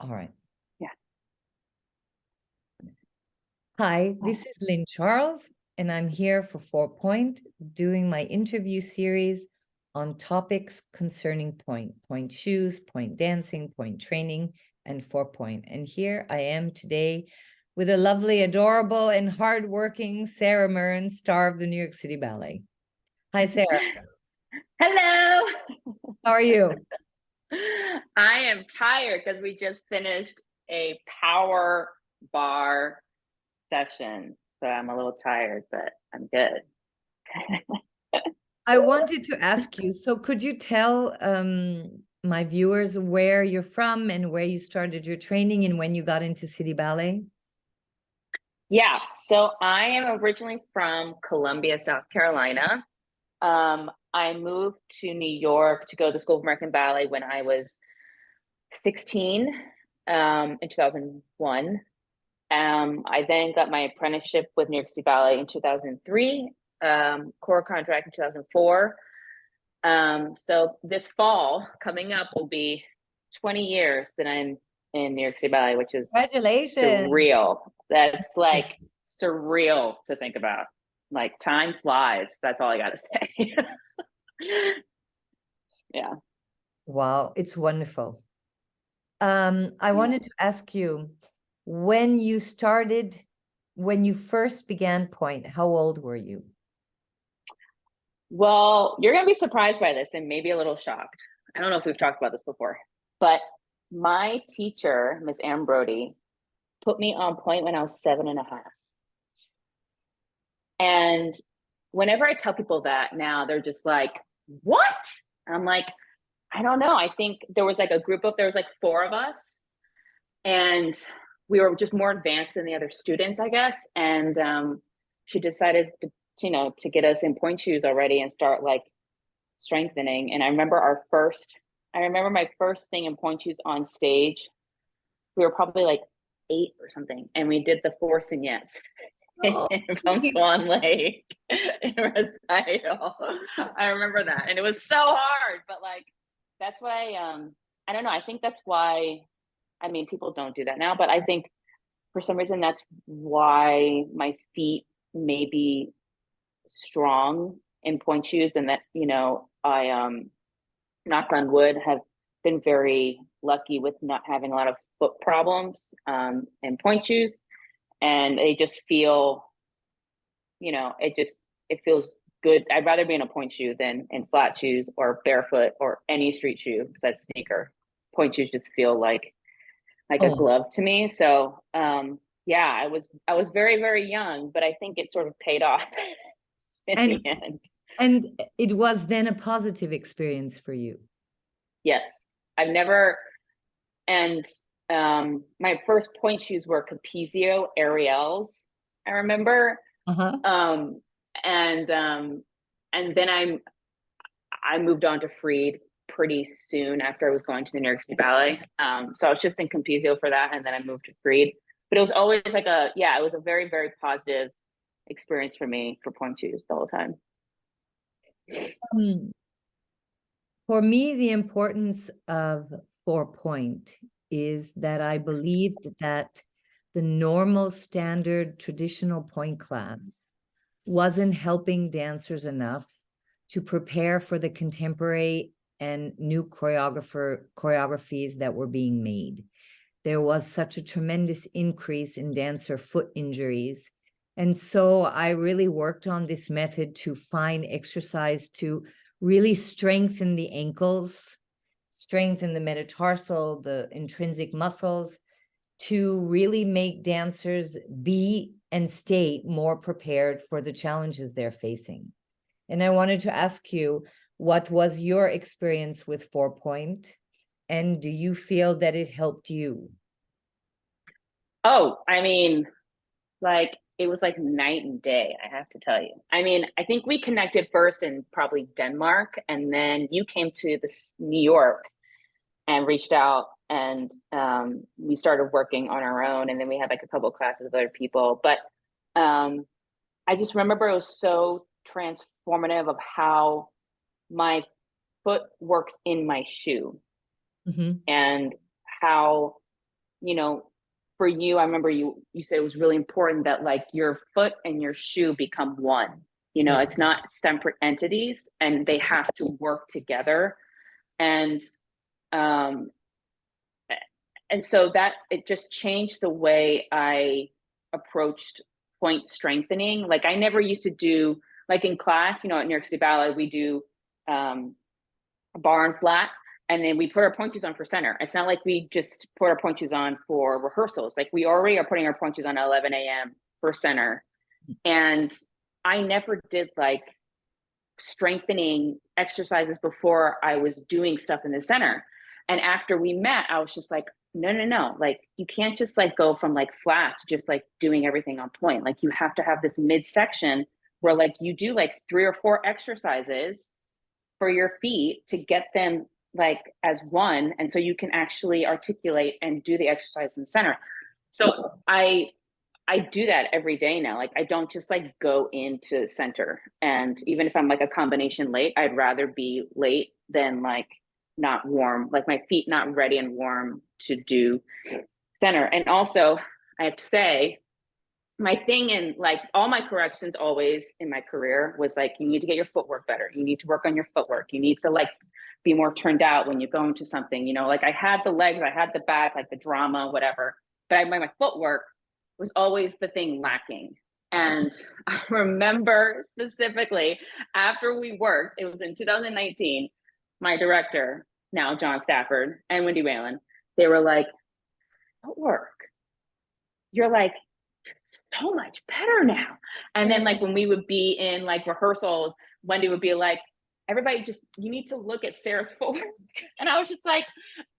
All right. Yeah. Hi, this is Lynn Charles, and I'm here for 4pointe, doing my interview series on topics concerning point shoes, point dancing, point training, and 4pointe. And here I am today with a lovely, adorable, and hardworking Sara Mearns, star of the New York City Ballet. Hi, Sara. Hello. How are you? I am tired because we just finished a power bar session. So I'm a little tired, but I'm good. I wanted to ask you, so could you tell my viewers where you're from and where you started your training and when you got into City Ballet? Yeah, so I am originally from Columbia, South Carolina. I moved to New York to go to the School of American Ballet when I was 16 in 2001. I then got my apprenticeship with New York City Ballet in 2003, core contract in 2004. So this fall coming up will be 20 years that I'm in New York City Ballet, which is Congratulations. surreal. That's like surreal to think about. Like time flies. That's all I got to say. Yeah. Wow, it's wonderful. I wanted to ask you, when you first began point, how old were you? Well, you're going to be surprised by this and maybe a little shocked. I don't know if we've talked about this before, but my teacher, Miss Ann Brody, put me on point when I was 7.5. And whenever I tell people that now, they're just like, what? I'm like, I don't know. I think there was like there was like 4 of us, and we were just more advanced than the other students, I guess. And she decided to get us in point shoes already and start like strengthening. And I remember my first thing in point shoes on stage. We were probably like 8 or something, and we did the 4 signettes. Oh, From sweet. Swan Lake in recital. I remember that, and it was so hard. But like, that's why I don't know. I think that's why. I mean, people don't do that now, but I think for some reason that's why my feet may be strong in point shoes, and that I knock on wood have been very lucky with not having a lot of foot problems in point shoes, and they just feel it feels good. I'd rather be in a point shoe than in flat shoes or barefoot or any street shoe besides sneaker. Point shoes just feel like a Oh, glove to me. So yeah, I was very, very young, but I think it sort of paid off in the and end. and it was then a positive experience for you. Yes. I've never and my first point shoes were Capezio Ariels, I remember. Uh-huh. Um and then I moved on to Freed pretty soon after I was going to the New York City Ballet. So I was just in Compizio for that, and then I moved to Freed. But it was always like it was a very, very positive experience for me for point shoes the whole time. Hmm. For me, the importance of 4pointe is that I believed that the normal, standard, traditional point class wasn't helping dancers enough to prepare for the contemporary and new choreographies that were being made. There was such a tremendous increase in dancer foot injuries. And so I really worked on this method to find exercise to really strengthen the ankles, strengthen the metatarsal, the intrinsic muscles, to really make dancers be and stay more prepared for the challenges they're facing. And I wanted to ask you, what was your experience with 4pointe? And do you feel that it helped you? Oh, I mean, like it was like night and day, I have to tell you. I mean, I think we connected first in probably Denmark, and then you came to this New York and reached out, and we started working on our own, and then we had like a couple of classes with other people. But I just remember it was so transformative of how my foot works in my shoe, Mm-hmm. and how you know, for you, I remember you said it was really important that like your foot and your shoe become one. You know, Yes. it's not separate entities and they have to work together. And um and so that it just changed the way I approached point strengthening. Like I never used to do like in class, you know, at New York City Ballet, we do bar and flat, and then we put our pointers on for center. It's not like we just put our pointers on for rehearsals. Like we already are putting our pointers on at 11 a.m. for center. And I never did like strengthening exercises before I was doing stuff in the center. And after we met, I was just like, no, no, no. Like you can't just like go from like flat to just like doing everything on point. Like you have to have this midsection where like you do like 3 or 4 exercises for your feet to get them like as one. And so you can actually articulate and do the exercise in the center. So I do that every day now. Like I don't just like go into center. And even if I'm like a combination late, I'd rather be late than like not warm, like my feet not ready and warm to do center. And also I have to say, my thing in like all my corrections always in my career was like, you need to get your footwork better. You need to work on your footwork. You need to like be more turned out when you go into something, you know, like I had the legs, I had the back, like the drama, whatever, but my footwork was always the thing lacking. And I remember specifically after we worked, it was in 2019, my director, now John Stafford and Wendy Whalen, they were like, footwork, you're like, so much better now. And then like when we would be in like rehearsals, Wendy would be like, everybody just, you need to look at Sarah's footwork. And I was just like,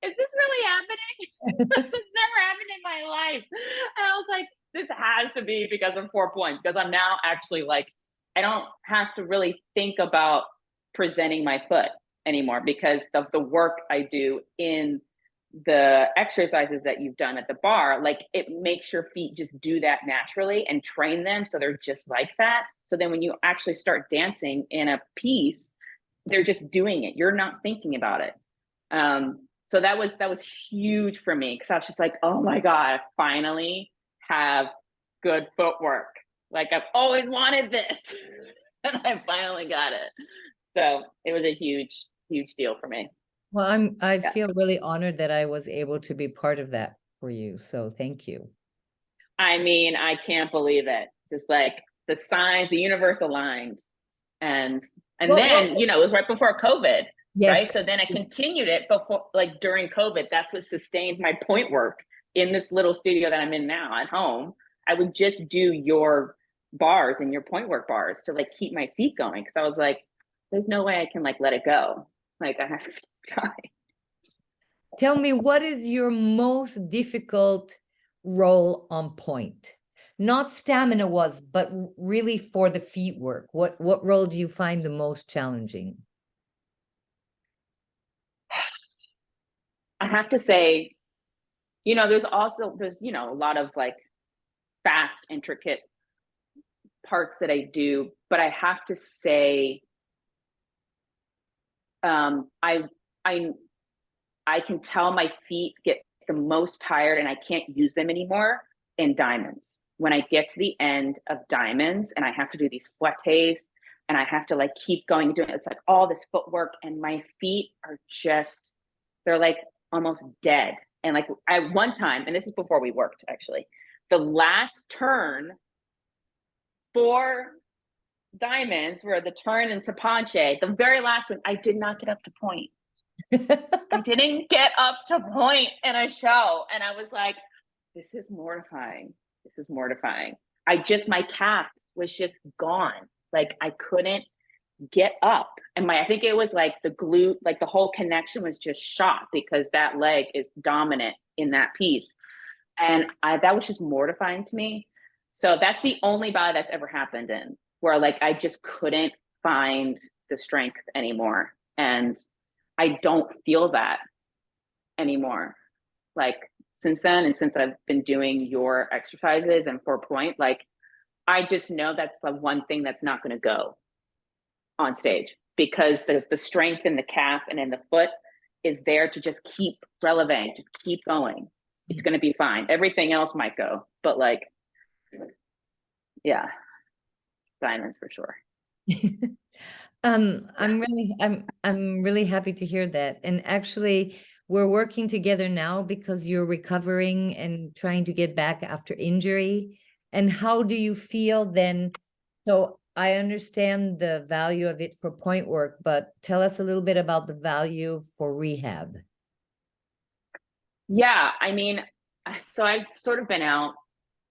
is this really happening? This has never happened in my life. And I was like, this has to be because of 4pointe, because I'm now actually like, I don't have to really think about presenting my foot anymore because of the work I do in the exercises that you've done at the bar. Like it makes your feet just do that naturally and train them so they're just like that. So then when you actually start dancing in a piece, they're just doing it. You're not thinking about it. So that was huge for me because I was just like, oh my God, I finally have good footwork. Like I've always wanted this. And I finally got it. So it was a huge, huge deal for me. Well, I Yeah. feel really honored that I was able to be part of that for you. So thank you. I mean, I can't believe it. Just like the signs, the universe aligned. And then, you know, it was right before COVID, right? Yes. So then I continued it before, like during COVID. That's what sustained my point work in this little studio that I'm in now at home. I would just do your bars and your point work bars to like keep my feet going. Cause I was like, there's no way I can like let it go. Like I have to try. Tell me, what is your most difficult role on point? Not stamina was, but really for the feet work. What role do you find the most challenging? I have to say, you know, there's, you know, a lot of like fast, intricate parts that I do, but I have to say, I can tell my feet get the most tired and I can't use them anymore in diamonds. When I get to the end of diamonds and I have to do these flettes and I have to like keep going and doing it, it's like all this footwork and my feet are just, they're like almost dead. And like I one time, and this is before we worked actually, the last turn for diamonds were the turn into Ponche, the very last one, I did not get up to point. I didn't get up to point in a show. And I was like, this is mortifying. This is mortifying. My calf was just gone. Like I couldn't get up. And I think it was like the glute, like the whole connection was just shot because that leg is dominant in that piece. And that was just mortifying to me. So that's the only ballet that's ever happened in where like I just couldn't find the strength anymore. And I don't feel that anymore. Like since then, and since I've been doing your exercises and 4pointe, like I just know that's the one thing that's not going to go on stage because the strength in the calf and in the foot is there to just keep relevant, just keep going. it's going to be fine. Everything else might go, but like, yeah, silence for sure. I'm really happy to hear that. And actually, we're working together now because you're recovering and trying to get back after injury. And how do you feel then? So I understand the value of it for point work, but tell us a little bit about the value for rehab. Yeah, I mean, so I've sort of been out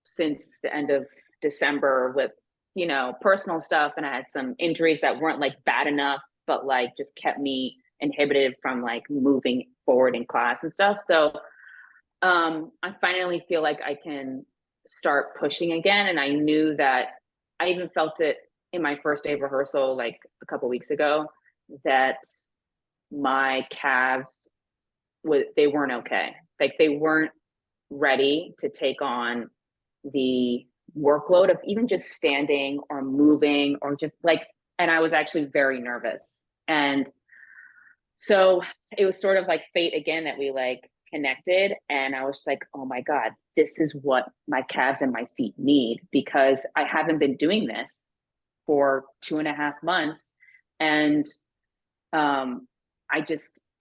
since the end of December with, you know, personal stuff, and I had some injuries that weren't like bad enough, but like just kept me inhibited from like moving forward in class and stuff. So I finally feel like I can start pushing again. And I knew that I even felt it in my first day of rehearsal, like a couple weeks ago, that my calves they weren't okay. Like they weren't ready to take on the workload of even just standing or moving or just like, and I was actually very nervous. And so it was sort of like fate again that we like connected. And I was like, oh my God, this is what my calves and my feet need, because I haven't been doing this for 2.5 months. And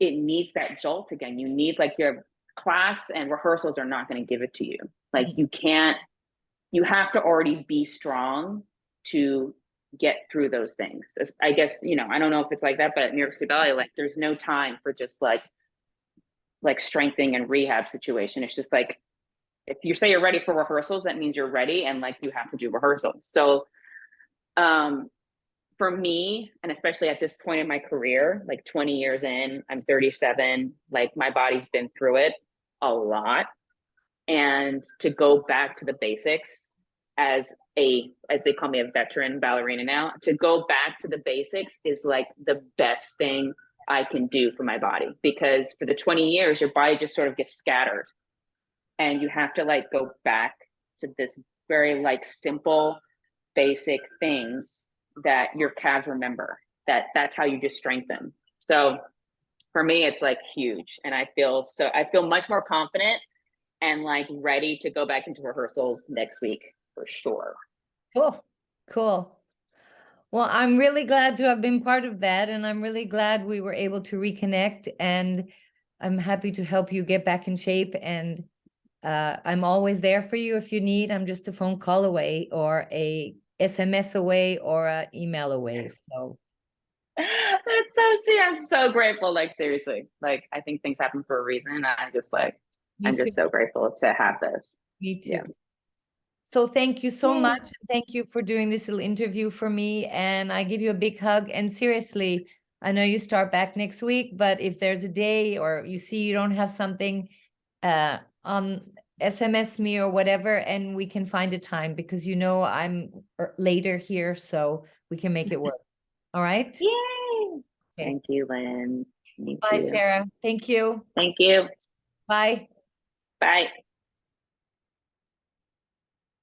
it needs that jolt again. You need, like, your class and rehearsals are not going to give it to you. Like you have to already be strong to get through those things. I guess, you know, I don't know if it's like that, but at New York City Ballet, like there's no time for just like strengthening and rehab situation. It's just like, if you say you're ready for rehearsals, that means you're ready, and like you have to do rehearsals. So for me, and especially at this point in my career, like 20 years in, I'm 37, like my body's been through it a lot. And to go back to the basics as they call me, a veteran ballerina now, to go back to the basics is like the best thing I can do for my body, because for the 20 years, your body just sort of gets scattered, and you have to like go back to this very like simple, basic things that your calves remember. That's how you just strengthen. So for me, it's like huge. And I feel much more confident and like ready to go back into rehearsals next week for sure. Cool. Well, I'm really glad to have been part of that. And I'm really glad we were able to reconnect. And I'm happy to help you get back in shape. And I'm always there for you if you need. I'm just a phone call away, or a SMS away, or an email away. So It's so sweet. I'm so grateful. Like seriously, like I think things happen for a reason. And I'm just so grateful to have this. Me too. Yeah. So thank you so Yay. much. Thank you for doing this little interview for me. And I give you a big hug. And seriously, I know you start back next week, but if there's a day or you see you don't have something, on SMS me or whatever, and we can find a time, because you know I'm later here, so we can make it work. All right? Yay. Okay. Thank you, Lynn. Bye, Sarah. Thank you. Thank you. Bye. Bye.